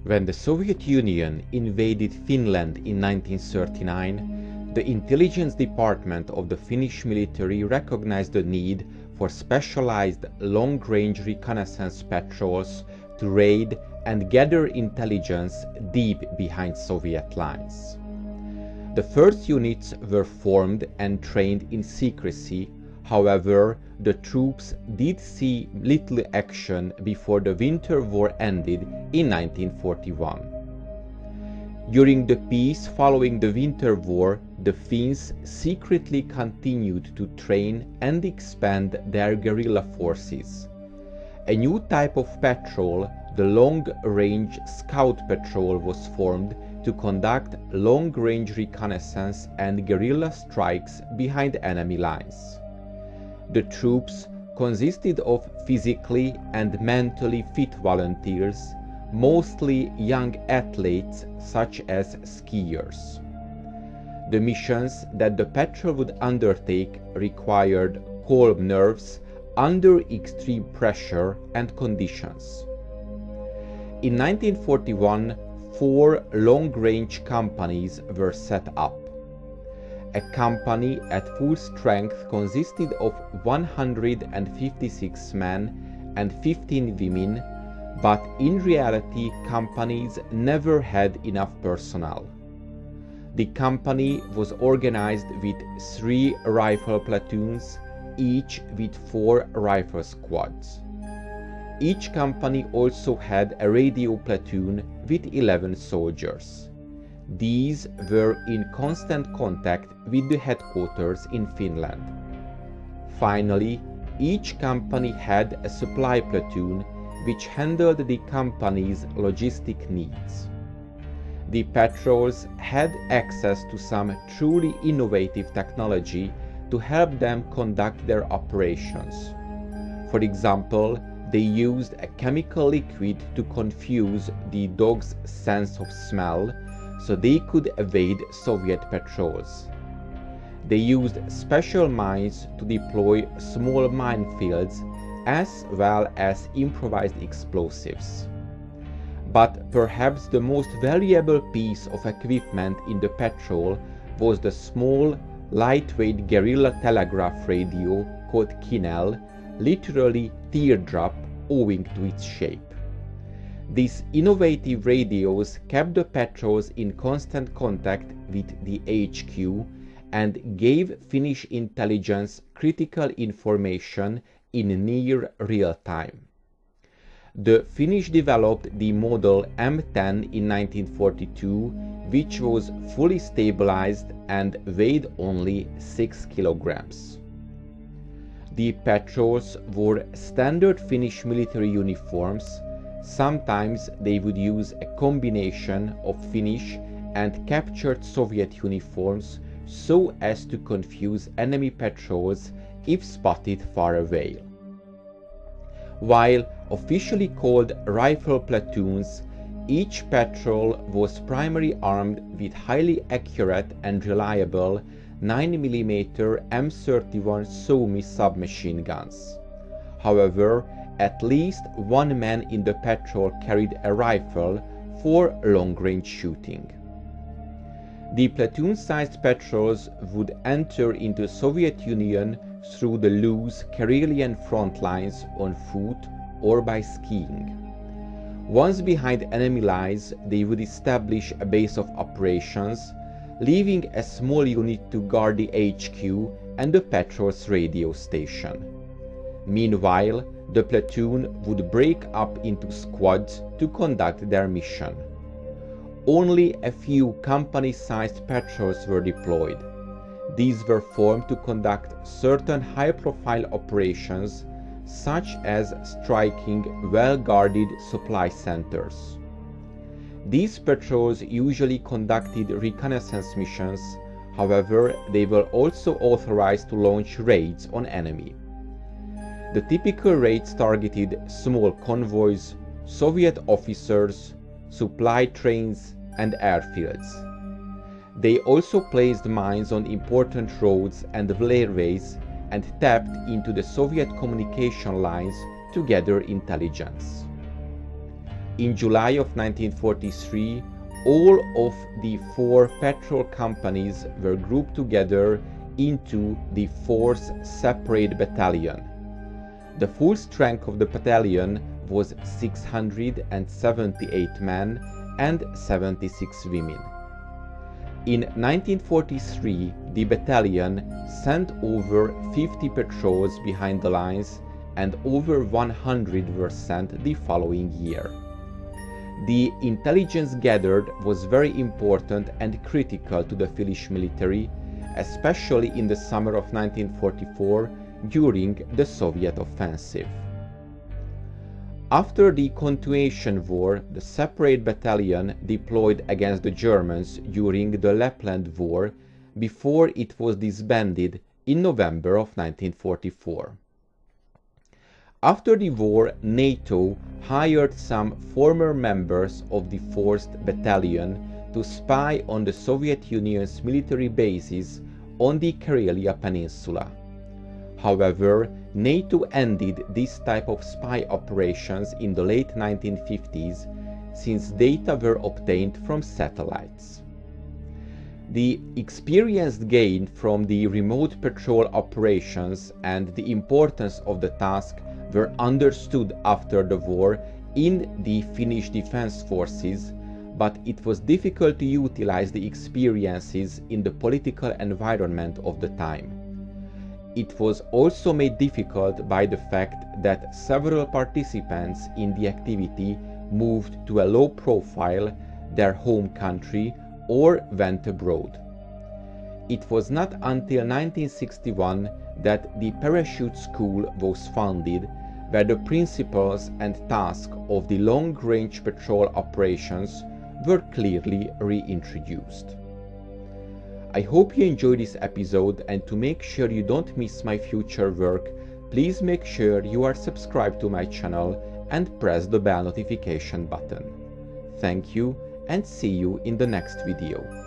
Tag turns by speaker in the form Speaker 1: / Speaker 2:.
Speaker 1: When the Soviet Union invaded Finland in 1939, the intelligence department of the Finnish military recognized the need for specialized long-range reconnaissance patrols to raid and gather intelligence deep behind Soviet lines. The first units were formed and trained in secrecy. However, the troops did see little action before the Winter War ended in 1941. During the peace following the Winter War, the Finns secretly continued to train and expand their guerrilla forces. A new type of patrol, the long-range scout patrol, was formed to conduct long-range reconnaissance and guerrilla strikes behind enemy lines. The troops consisted of physically and mentally fit volunteers, mostly young athletes such as skiers. The missions that the patrol would undertake required calm nerves under extreme pressure and conditions. In 1941, 4 long-range companies were set up. A company at full strength consisted of 156 men and 15 women, but in reality companies never had enough personnel. The company was organized with 3 rifle platoons, each with 4 rifle squads. Each company also had a radio platoon with 11 soldiers. These were in constant contact with the headquarters in Finland. Finally, each company had a supply platoon which handled the company's logistic needs. The patrols had access to some truly innovative technology to help them conduct their operations. For example, they used a chemical liquid to confuse the dogs' sense of smell so they could evade Soviet patrols. They used special mines to deploy small minefields as well as improvised explosives. But perhaps the most valuable piece of equipment in the patrol was the small, lightweight guerrilla telegraph radio called Kinel, literally teardrop, owing to its shape. These innovative radios kept the patrols in constant contact with the HQ and gave Finnish intelligence critical information in near real time. The Finnish developed the model M10 in 1942, which was fully stabilized and weighed only 6 kilograms. The patrols wore standard Finnish military uniforms. Sometimes they would use a combination of Finnish and captured Soviet uniforms so as to confuse enemy patrols if spotted far away. While officially called rifle platoons, each patrol was primarily armed with highly accurate and reliable 9mm M31 Suomi submachine guns. However, at least one man in the patrol carried a rifle for long-range shooting. The platoon-sized patrols would enter into the Soviet Union through the loose Karelian front lines on foot or by skiing. Once behind enemy lines, they would establish a base of operations, leaving a small unit to guard the HQ and the patrol's radio station. Meanwhile, the platoon would break up into squads to conduct their mission. Only a few company-sized patrols were deployed. These were formed to conduct certain high-profile operations, such as striking well-guarded supply centers. These patrols usually conducted reconnaissance missions. However, they were also authorized to launch raids on enemy. The typical raids targeted small convoys, Soviet officers, supply trains, and airfields. They also placed mines on important roads and railways and tapped into the Soviet communication lines to gather intelligence. In July of 1943, all of the 4 petrol companies were grouped together into the 4th Separate Battalion. The full strength of the battalion was 678 men and 76 women. In 1943, the battalion sent over 50 patrols behind the lines, and over 100 were sent the following year. The intelligence gathered was very important and critical to the Finnish military, especially in the summer of 1944 during the Soviet offensive. After the Continuation War, the Separate Battalion deployed against the Germans during the Lapland War before it was disbanded in November of 1944. After the war, NATO hired some former members of the 4th Battalion to spy on the Soviet Union's military bases on the Karelia Peninsula. However, NATO ended this type of spy operations in the late 1950s, since data were obtained from satellites. The experience gained from the remote patrol operations and the importance of the task were understood after the war in the Finnish defense forces, but it was difficult to utilize the experiences in the political environment of the time. It was also made difficult by the fact that several participants in the activity moved to a low profile, their home country, or went abroad. It was not until 1961 that the Parachute School was founded, where the principles and tasks of the long-range patrol operations were clearly reintroduced. I hope you enjoyed this episode, and to make sure you don't miss my future work, please make sure you are subscribed to my channel and press the bell notification button. Thank you, and see you in the next video.